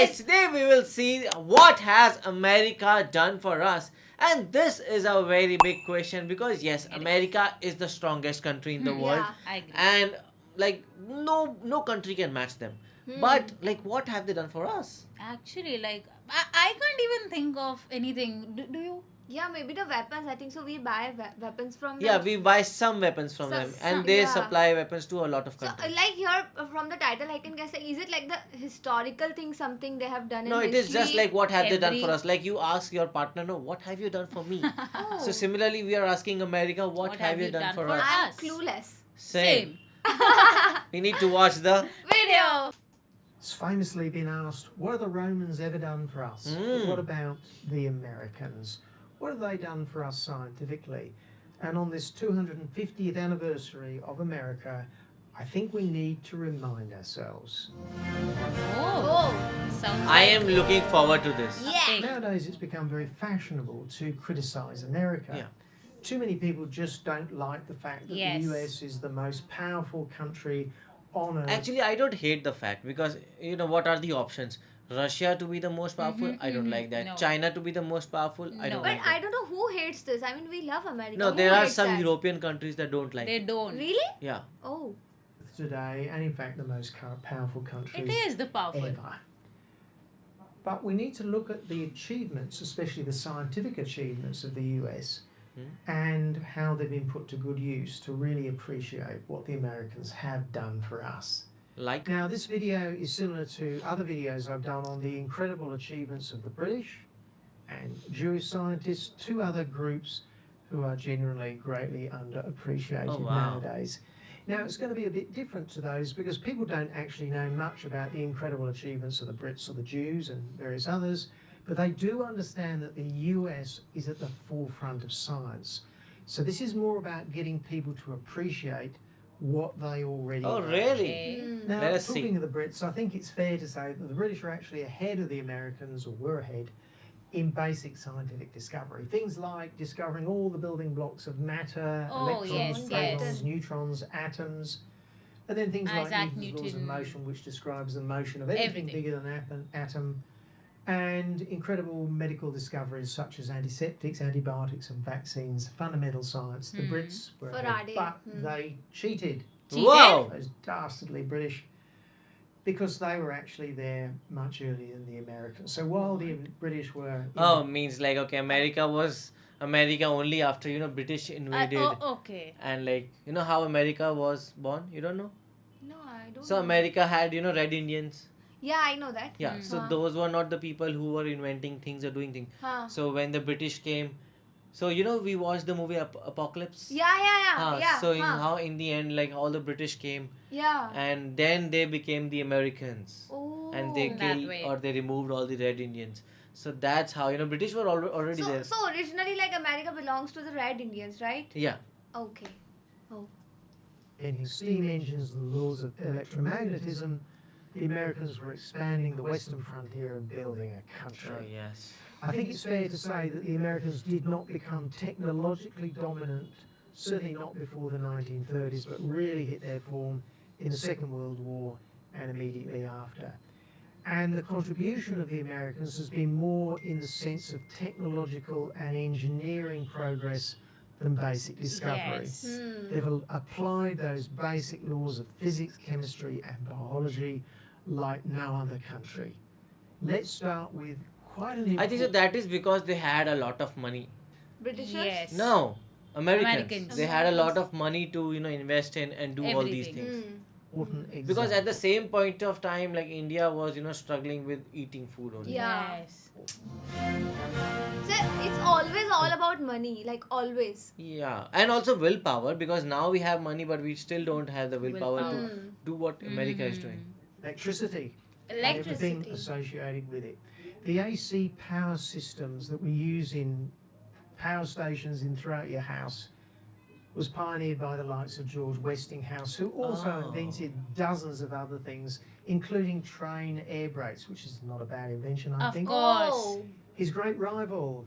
guys, today we will see what has America done for us. And this is a very big question because yes, It is. America is the strongest country in the world, Yeah. I agree. and like no country can match them. But like what have they done for us? Actually, like I can't even think of anything. Do you? Yeah, maybe the weapons. I think so. We buy weapons from them. Yeah, we buy some weapons from them, and they yeah. supply weapons to a lot of So, countries. like here from the title, I can guess. Like, is it like the historical thing, something they have done No, in it is history? just like what have they done for Every- us? Like you ask your partner, no, what have you done for me? Oh. So similarly, we are asking America, what have you done for us? I'm us? clueless. Same. We need to watch the. Video. It's famously been asked, what have the Romans ever done for us? But Mm. what about the Americans? What have they done for us scientifically? And on this 250th anniversary of America, I think we need to remind ourselves. Oh, sounds. I am looking forward to this. Yeah. Nowadays, it's become very fashionable to criticize America. Yeah. Too many people just don't like the fact that Yes. the US is the most powerful country on earth. Actually, I don't hate the fact because you know what are the options? Russia to be the most powerful, I don't like that. No. China to be the most powerful, I No. don't But like I that. don't know who hates this. I mean, we love America. No, Who there are hates some that? European countries that don't like They it. don't. Really? Yeah. Oh. Today, and in fact, the most powerful country It is the powerful. ever. But we need to look at the achievements, especially the scientific achievements of the US, and how they've been put to good use to really appreciate what the Americans have done for us. Like Now, this video is similar to other videos I've done on the incredible achievements of the British and Jewish scientists, two other groups who are generally greatly underappreciated Oh, wow. nowadays. Now, it's going to be a bit different to those because people don't actually know much about the incredible achievements of the Brits or the Jews and various others, but they do understand that the US is at the forefront of science. So this is more about getting people to appreciate what they already oh know. really? Okay. Now, Let us talking see. of the Brits, I think it's fair to say that the British are actually ahead of the Americans, or were ahead, in basic scientific discovery. Things like discovering all the building blocks of matter, Oh, electrons, yes, protons, yes. neutrons, atoms, and then things like Isaac Newton's laws of Newton. motion, which describes the motion of anything Everything. bigger than an atom, and incredible medical discoveries such as antiseptics, antibiotics, and vaccines. Fundamental science. The Brits were ahead, Faraday. but they cheated. Cheated? Wow. Those dastardly British, because they were actually there much earlier than the Americans. So while the British were in Oh, means like okay, America was America only after British invaded, Oh, okay. and like how America was born. You don't know? No, I don't So know. America had Red Indians. Yeah, I know that. Yeah. So Huh. those were not the people who were inventing things or doing things. Huh. So when the British came, so we watched the movie Apocalypse. Yeah. So huh. how in the end like all the British came Yeah. and then they became the Americans. Oh. And they That killed way. or they removed all the Red Indians. So that's how British were already there. So originally, like America belongs to the Red Indians, right? Yeah. Okay. inventing steam engines and the laws of electromagnetism, the Americans were expanding the western frontier and building a Oh country. yes. I think it's fair to say that the Americans did not become technologically dominant, certainly not before the 1930s, but really hit their form in the Second World War and immediately after. And the contribution of the Americans has been more in the sense of technological and engineering progress than basic discovery. Yes. They've applied those basic laws of physics, chemistry, and biology like no other country. Let's start with quite an I think so that is because they had a lot of money. Britishers? Yes. No. Americans. Americans. They had a lot of money to invest in and do all these Everything. things. important example. Because at the same point of time, like India was struggling with eating food only. Yeah. Yes. So it's always all about money, like always. Yeah, and also willpower because now we have money, but we still don't have the willpower to Mm. do what America is doing. electricity, and Electricity. everything associated with it. The AC power systems that we use in power stations in throughout your house was pioneered by the likes of George Westinghouse, who also Oh. invented dozens of other things, including train air brakes, which is not a bad invention, I Of think. course. Oh. His great rival,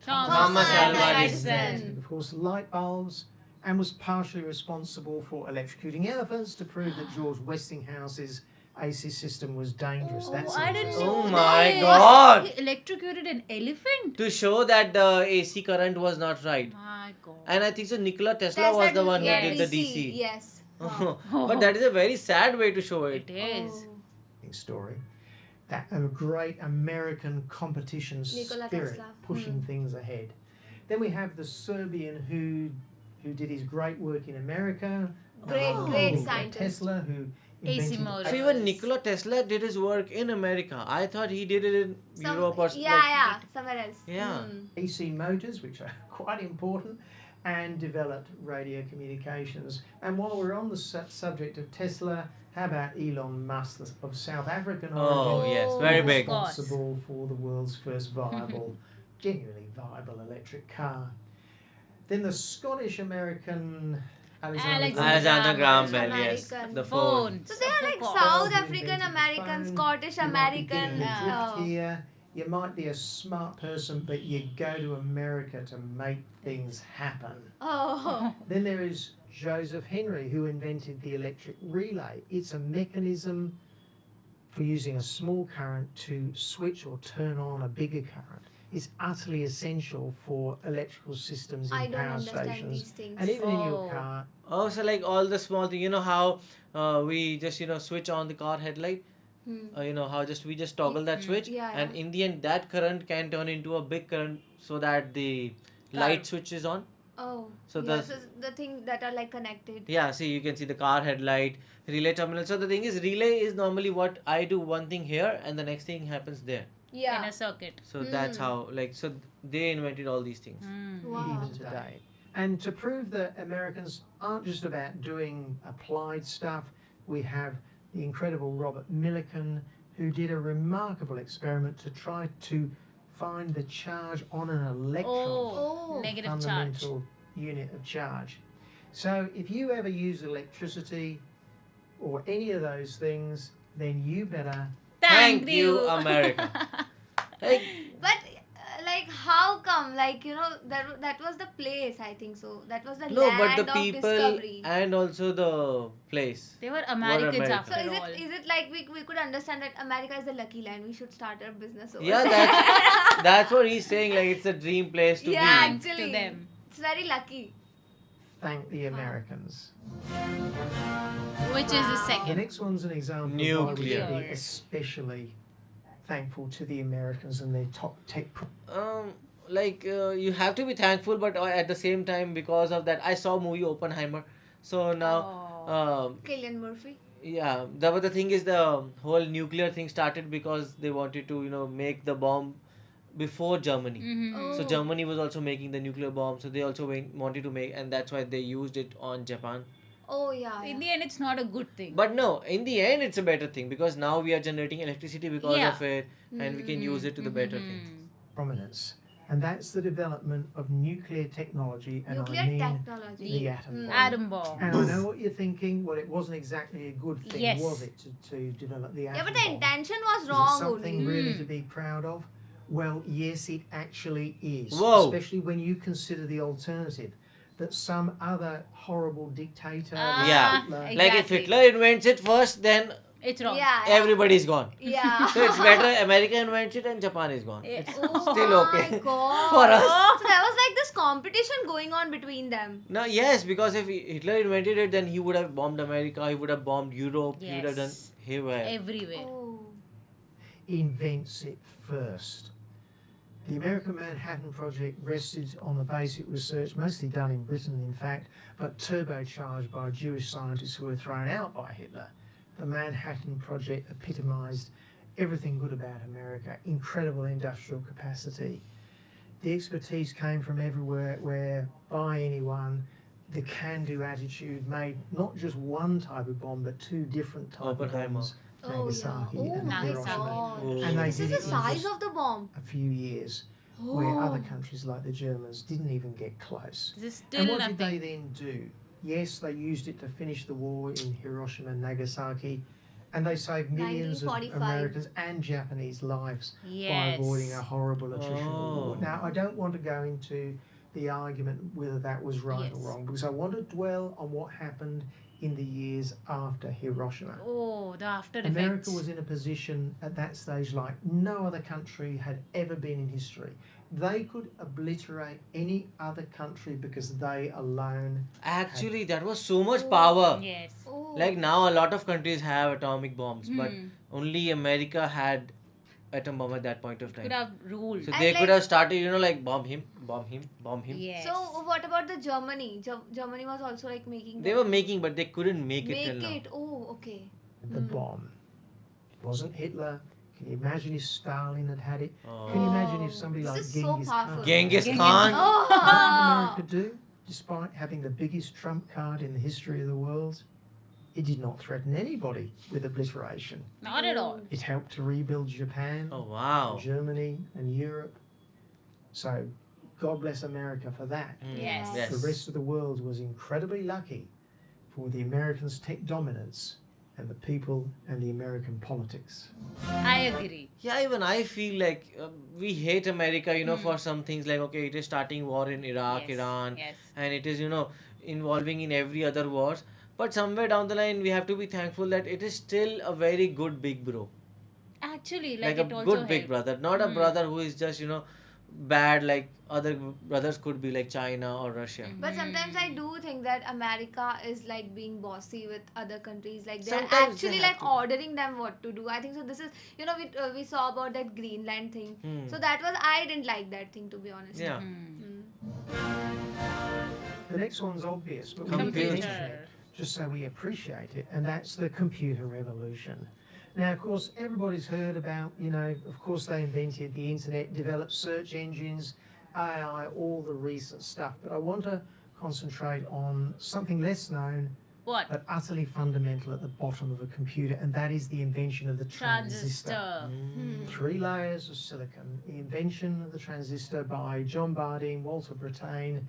Thomas Alva Edison. invented, of course, light bulbs, and was partially responsible for electrocuting elephants to prove that George Westinghouse's AC system was dangerous. Oh, That's I didn't interesting. know Oh my this. God. He electrocuted an elephant. To show that the AC current was not right. My God. And I think so Nikola Tesla Tesla was the one who Yes. did the DC. DC. Yes. Wow. But that is a very sad way to show it. It is. Oh. Story. That a great American competition Nikola spirit Tesla. pushing things ahead. Then we have the Serbian who did his great work in America. Great, Oh. great Nikola scientist. Tesla, who AC invented motors. So even Nikola Tesla did his work in America. I thought he did it in Europe or Yeah, somewhere else. Yeah. AC motors, which are quite important, and developed radio communications. And while we're on the subject of Tesla, how about Elon Musk of South African Oh origin? yes, Oh. very who's big. Of course. responsible for the world's first viable, genuinely viable electric car. Then the Scottish American Alexander Graham Bell, yes. American. The phone. Phones. So they are like Of course. South Who African invented the American, phone. Scottish You might be getting American. the drift Oh. here. You might be a smart person, but you go to America to make things happen. Oh. Then there is Joseph Henry, who invented the electric relay. It's a mechanism for using a small current to switch or turn on a bigger current. It's utterly essential for electrical systems I in don't power understand stations these things. and even in Oh. your car. Oh, so like all the small things, you know how we just switch on the car headlight. You know how we just toggle that switch, Yeah, and yeah. in the end that current can turn into a big current so that the light switch is on. Oh. So yeah, the so the thing that are like connected. yeah, see you can see the car headlight, relay terminal. So the thing is, relay is normally what I do one thing here and the next thing happens there. In Yeah. a circuit. So that's how so they invented all these things. Wow. Even today. And to prove that Americans aren't just about doing applied stuff, we have the incredible Robert Millikan, who did a remarkable experiment to try to find the charge on an electron, Oh. Negative charge. fundamental unit of charge. So if you ever use electricity or any of those things, then you better. Thank you, America. Like, But like how come? Like that was the place, I think so. That was the no, land but the of people discovery. and also the place. They were Americans American. after So all. is it like we could understand that America is the lucky land? We should start our business over Yeah, there. that's what he's saying. Like it's a dream place to Yeah, be. actually, To them. it's very lucky. Thank the Americans. Which is the The second. next one's an example of why we should Nuclear. be especially thankful to the Americans and their top tech. You have to be thankful, but at the same time, because of that, I saw movie Oppenheimer. So now, Oh. Killian Murphy. yeah, the thing is the whole nuclear thing started because they wanted to make the bomb before Germany. Mhm. So Oh. Germany was also making the nuclear bomb, so they also wanted to make, and that's why they used it on Japan. Oh yeah. In yeah. the end, it's not a good thing. But no, in the end, it's a better thing because now we are generating electricity because Yeah. of it, and we can use it to the better things. Prominence, and that's the development of nuclear technology, and Nuclear I mean technology. the atom bomb. Atom bomb. And I know what you're thinking. Well, it wasn't exactly a good thing, Yes. was it, to develop the atom Yeah, but the bomb? intention was Is it wrong something only. really to be proud of? Well, yes, it actually is. Whoa. Especially when you consider the alternative, that some other horrible dictator, like Yeah. Hitler, Exactly. Like if Hitler invents it first, then It's wrong. Yeah. everybody's gone. Yeah. So it's better America invents it and Japan is gone. Yeah. It's Oh still my okay God. for us. So there was like this competition going on between them. No, yes, because if Hitler invented it, then he would have bombed America, he would have bombed Europe, he would have done Yes. haywire. Everywhere. Oh. invents it first. The American Manhattan Project rested on the basic research, mostly done in Britain in fact, but turbocharged by Jewish scientists who were thrown out by Hitler. The Manhattan Project epitomised everything good about America, incredible industrial capacity. The expertise came from everywhere, where by anyone, the can-do attitude made not just one type of bomb, but two different types of Oppenheimer. bombs, Oh yeah. Nagasaki Oh and my Hiroshima. God. Oh. And they This is did the it in size just of the bomb. a few years, where other countries like the Germans didn't even get close. This is still And what nothing. did they then do? Yes, they used it to finish the war in Hiroshima and Nagasaki, and they saved millions of 1945. Americans and Japanese lives by Yes. avoiding a horrible attritional war. Oh. Now, I don't want to go into the argument whether that was right or Yes. wrong, because I want to dwell on what happened in the years after Hiroshima. Oh, the after America effects. was in a position at that stage like no other country had ever been in history. They could obliterate any other country because they alone Actually, that was so much Oh. power. Yes. Oh. Like now, a lot of countries have atomic bombs, but Hmm. only America had atom bomb at that point of Could time. have ruled. So And they could like- have started, like bomb him, bomb him, bomb him. Yes. So what about the Germany? Germany was also like making. They the- were making, but they couldn't make it till Make now. it. Oh, okay. the bomb. It wasn't Hitler. Can you imagine if Stalin had had it? Oh. Can you imagine if Oh, somebody this like is so Genghis powerful. Khan? Genghis Genghis Khan. Oh. What did America do? Despite having the biggest trump card in the history of the world, it did not threaten anybody with obliteration. Not at all. It helped to rebuild Japan, Oh wow. Germany, and Europe. So, God bless America for that. Yes. Yes. The rest of the world was incredibly lucky for the Americans' tech dominance and the people and the American politics. I agree. Yeah, even I feel like we hate America, for some things like, okay, it is starting war in Iraq, Yes. Iran, Yes. and it is, involving in every other wars. But somewhere down the line, we have to be thankful that it is still a very good big bro. Actually, Like like a it also good big helped. brother, not a brother who is just, bad like other brothers could be like China or Russia. But sometimes I do think that America is like being bossy with other countries. Like they're Sometimes they actually have like to. ordering them what to do. I think so. This is we saw about that Greenland thing. Hmm. So that was I didn't like that thing, to be honest. Yeah. The next one's obvious, but we need to Computer. mention it just so we appreciate it, and that's the computer revolution. Now, of course, everybody's heard about, of course, they invented the internet, developed search engines, AI, all the recent stuff, but I want to concentrate on something less known What? but utterly fundamental at the bottom of a computer, and that is the invention of the transistor. Transistor. 3 layers of silicon. The invention of the transistor by John Bardeen, Walter Brattain,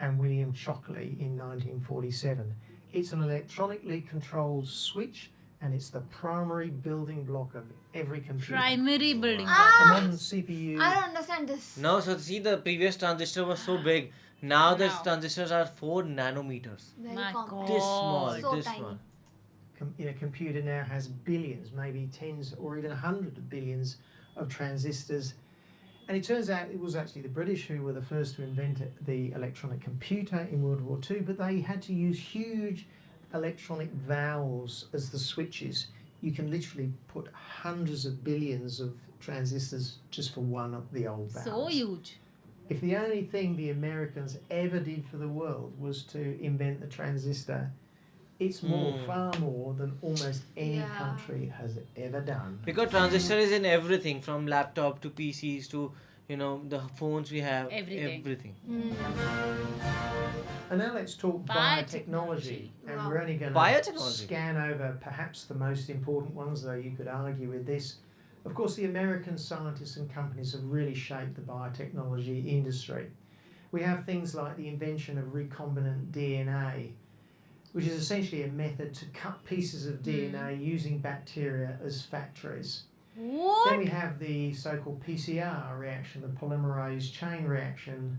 and William Shockley in 1947. It's an electronically controlled switch, and it's the primary building block of every computer. Primary building The block. modern CPU. I don't understand this. No, so see, the previous transistor was so big. Now the Now. transistors are 4 nanometers. Very My complex. This Oh, small, so this tiny. small. A computer now has billions, maybe tens or even hundreds of billions of transistors. And it turns out it was actually the British who were the first to invent the electronic computer in World War II, but they had to use huge electronic valves as the switches. You can literally put hundreds of billions of transistors just for one of the old valves. So huge. If the only thing the Americans ever did for the world was to invent the transistor, it's far more than almost any Yeah. country has ever done. Because transistor is in everything, from laptop to PCs to the phones we have. Everything. And now let's talk biotechnology. And Wow. we're only going Biotechnology. to scan over perhaps the most important ones, though you could argue with this. Of course, the American scientists and companies have really shaped the biotechnology industry. We have things like the invention of recombinant DNA, which is essentially a method to cut pieces of DNA using bacteria as factories. Then What? we have the so-called PCR reaction, the polymerase chain reaction,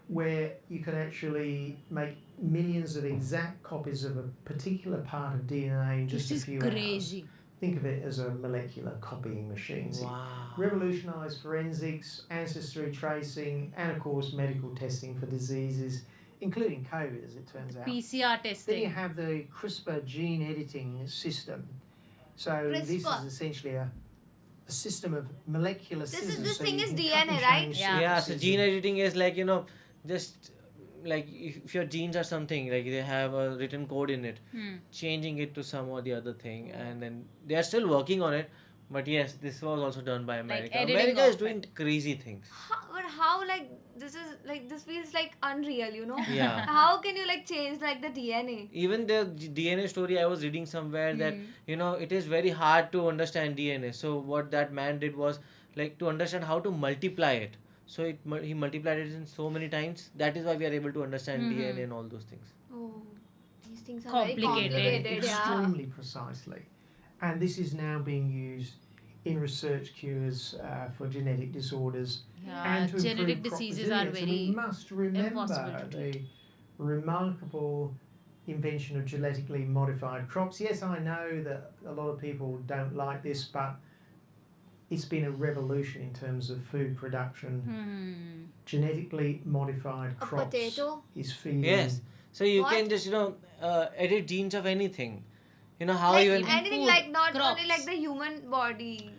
where you can actually make millions of exact copies of a particular part of DNA in just This a is few crazy. hours. Think of it as a molecular copying machine. It Wow. revolutionised forensics, ancestry tracing, and of course medical testing for diseases, including COVID, as it turns out. PCR Then you testing. have the CRISPR gene editing system. So this CRISPR. is essentially a system of molecular scissors. this so thing you is can cut DNA, and right? change Yeah. Yeah, so sequences gene of- editing is like, just like if your genes are something, like they have a written code in it, changing it to some or the other thing, and then they are still working on it. But yes, this was also done by America. editing America is of doing it. crazy things. But how like this feels like unreal, Yeah. How can you like change like the DNA? Even the DNA story I was reading somewhere that it is very hard to understand DNA. So what that man did was like to understand how to multiply it. So he multiplied it in so many times. That is why we are able to understand DNA and all those things. Oh, these things are very Complicated. complicated. Yeah. extremely precisely. And this is now being used in research cures for genetic disorders Yeah, and to genetic improve crop diseases are resilience. And we very must remember impossible to the remarkable invention of genetically modified crops. Yes, I know that a lot of people don't like this, but it's been a revolution in terms of food production. Genetically modified A crops potato? is feeding. Yes. So you What? can just edit genes of anything. You know how Like even anything, food, like not only crops. like the human body.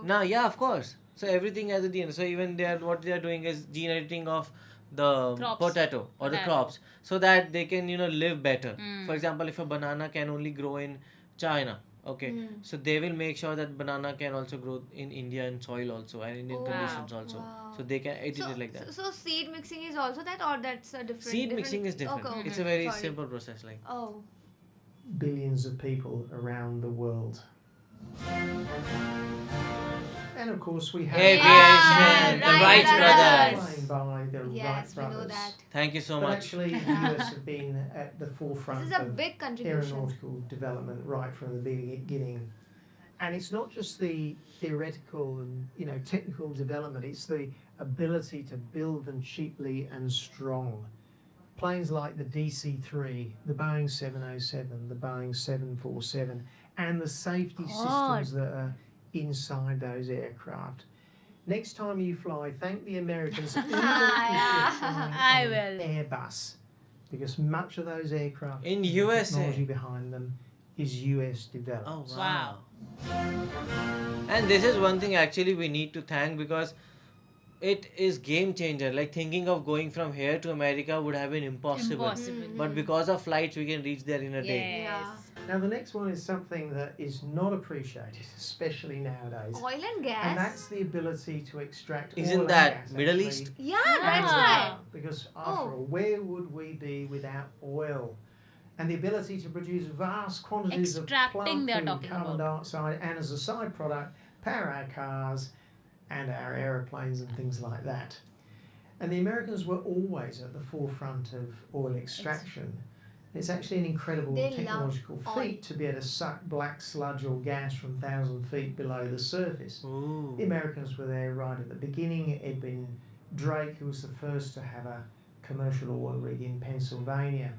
now, yeah, of course. So everything has a DNA. So even what they are doing is gene editing of the Crops. potato or the Potato. crops, so that they can live better. Mm. For example, if a banana can only grow in China, okay, so they will make sure that banana can also grow in Indian soil also and Indian conditions also. Wow. So they can edit So, it like that. so seed mixing is also that, or that's a different. Seed mixing is different. Okay, It's a okay, very sorry. simple process. Like Oh. Billions of people around the world. And of course we have Aviation, the Wright Wright brothers. Flying by the Yes, Wright we know brothers. that. Thank you so But much. actually, the US have been at the forefront This is a of big contribution. aeronautical development right from the beginning. And it's not just the theoretical and technical development; it's the ability to build them cheaply and strong. Planes like the DC-3, the Boeing 707, the Boeing 747, and the safety systems that are inside those aircraft. Next time you fly, thank the Americans, even if you're flying I on will. Airbus, because much of those aircraft In and the USA. technology behind them is US developed. Oh Wow. And this is one thing actually we need to thank, because it is game changer. Like thinking of going from here to America would have been impossible. Impossible. But because of flights, we can reach there in a day. Yes. Now the next one is something that is not appreciated, especially nowadays. Oil and gas. And that's the ability to extract oil Isn't and that gas, Middle actually. East? Yeah, that's Ah. right. Because after all, where would we be without oil? And the ability to produce vast quantities Extracting of plant they're food, talking carbon about. dioxide, and as a side product, power our cars and our aeroplanes and things like that. And the Americans were always at the forefront of oil extraction. It's actually an incredible They love technological oil. feat to be able to suck black sludge or gas from 1,000 feet below the surface. Ooh. The Americans were there right at the beginning. Edwin Drake, who was the first to have a commercial oil rig in Pennsylvania.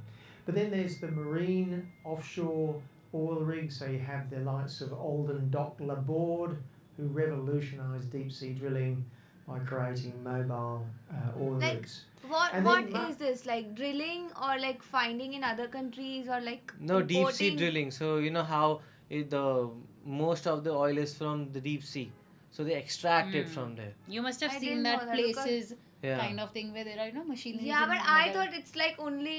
But then there's the marine offshore oil rigs. So you have the likes of Alden Dock Laborde, who revolutionised deep sea drilling by creating mobile oil Like, rigs. What And what then is this, like drilling or like finding in other countries or like No, deep sea importing? drilling. So you know how the most of the oil is from the deep sea. So they extract it from there. You must have I seen didn't know that that because- places Yeah. kind of thing where there are machineries. Yeah, in but the I middle. thought it's like only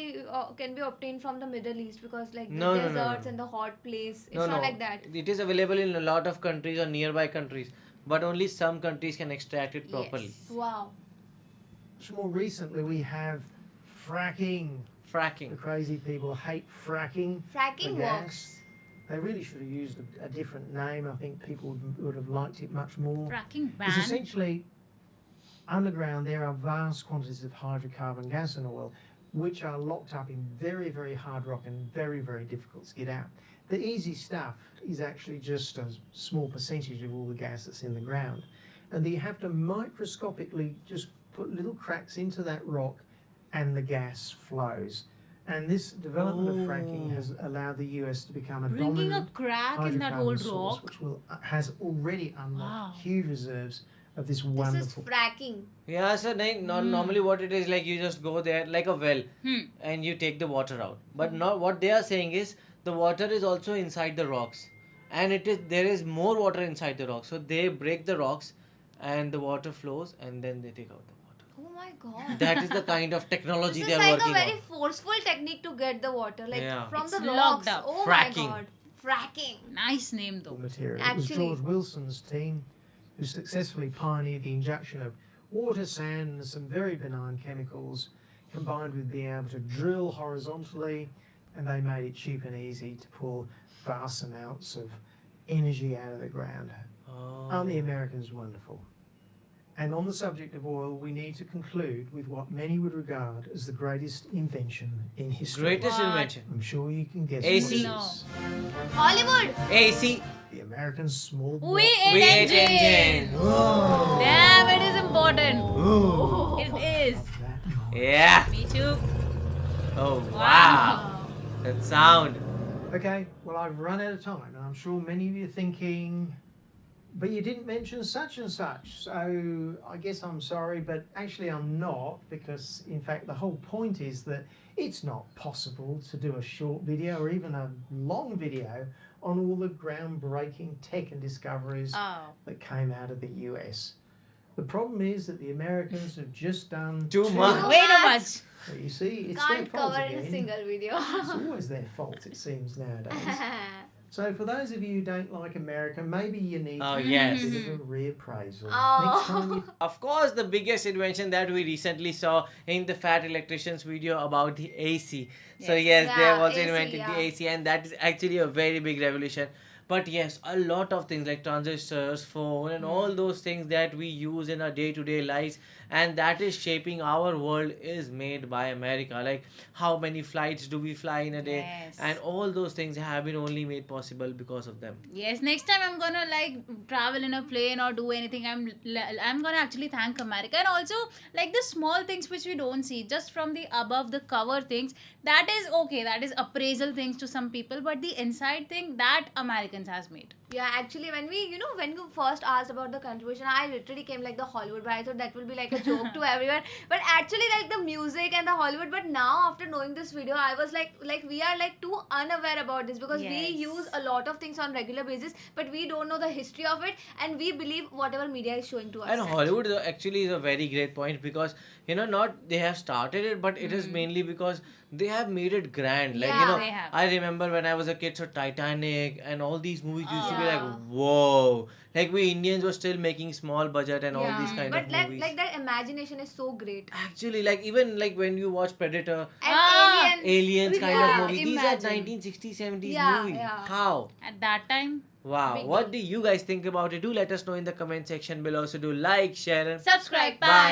can be obtained from the Middle East, because like the No, no, no, deserts no. and the hot place. It's No, not no. like that. It is available in a lot of countries or nearby countries, but only some countries can extract it properly. Yes. Wow. Much more recently, we have fracking. The Fracking. crazy people hate fracking. Fracking for gas. works. They really should have used a different name. I think people would have liked it much more. Fracking It's ban. essentially underground. There are vast quantities of hydrocarbon gas and oil, which are locked up in very, very hard rock and very, very difficult to get out. The easy stuff is actually just a small percentage of all the gas that's in the ground, and you have to microscopically just put little cracks into that rock, and the gas flows. And this development of fracking has allowed the US to become a Bringing a dominant crack in that hydrocarbon old source, rock. which has already unlocked Wow. huge reserves of this This is wonderful. fracking. Yeah, so normally what it is, like you just go there like a well Hmm. and you take the water out. But not what they are saying is the water is also inside the rocks, and there is more water inside the rocks. So they break the rocks, and the water flows, and then they take out the water. Oh my god. That is the kind of technology This they is are like a working very on. forceful technique to get the water, like Yeah. from It's the locked rocks. up. Oh Fracking. my god. Fracking. Nice name though. Material. It was Actually- George Wilson's team who successfully pioneered the injection of water, sand, and some very benign chemicals, combined with being able to drill horizontally, and they made it cheap and easy to pull vast amounts of energy out of the ground. Aren't the Americans wonderful? And on the subject of oil, we need to conclude with what many would regard as the greatest invention in history. Greatest What? invention. I'm sure you can guess AC. what it No. is. Hollywood. AC. The American small We block ate V8 engine. engine. Damn, it is important. It is. of that knowledge. Yeah. Me too. Oh wow. Wow. That sound. Okay, well, I've run out of time, and I'm sure many of you are thinking, but you didn't mention such and such, so I guess I'm sorry, but actually I'm not, because in fact the whole point is that it's not possible to do a short video or even a long video on all the groundbreaking tech and discoveries Oh. that came out of the US. The problem is that the Americans have just done Too much. Way too much. So you see, it's their Can't fault cover in a again. single video. It's always their fault, it seems, nowadays. So for those of you who don't like America, maybe you need Oh, a yes. bit of a reappraisal. Oh. Next time you Of course, the biggest invention that we recently saw in the Fat Electrician's video about the AC. So Yes. yes, they have Yeah, also AC, invented the yeah. AC, and that is actually a very big revolution. But yes, a lot of things like transistors, phone, and all those things that we use in our day-to-day lives, and that is shaping our world, is made by America. Like how many flights do we fly in a day, Yes. and all those things have been only made possible because of them. Yes, next time I'm gonna like travel in a plane or do anything. I'm gonna actually thank America, and also like the small things which we don't see just from the above the cover things. That is okay. That is appraisal things to some people, but the inside thing that Americans has made. Yeah, actually, when you first asked about the contribution, I literally came like the Hollywood, but I thought that will be like a joke to everyone. But actually, like the music and the Hollywood. But now, after knowing this video, I was like we are like too unaware about this, because we Yes. use a lot of things on regular basis, but we don't know the history of it, and we believe whatever media is showing to us. And Hollywood actually is a very great point, because not they have started it, but it is mainly because they have made it grand. Like Yeah. They have. I remember when I was a kid, so Titanic and all these movies used to be like, Yeah. whoa. Like we Indians were still making small budget and all these Yeah, kind but of like movies. like that imagination is so great. Actually, like even like when you watch Predator, And Ah, Aliens kind of Yeah, movie, these are imagine. 1960s, 70s Yeah, movies. yeah. How? At that time, Wow. big What deal. do you guys think about it? Do let us know in the comment section below. So do like, share, and Subscribe. bye. Bye.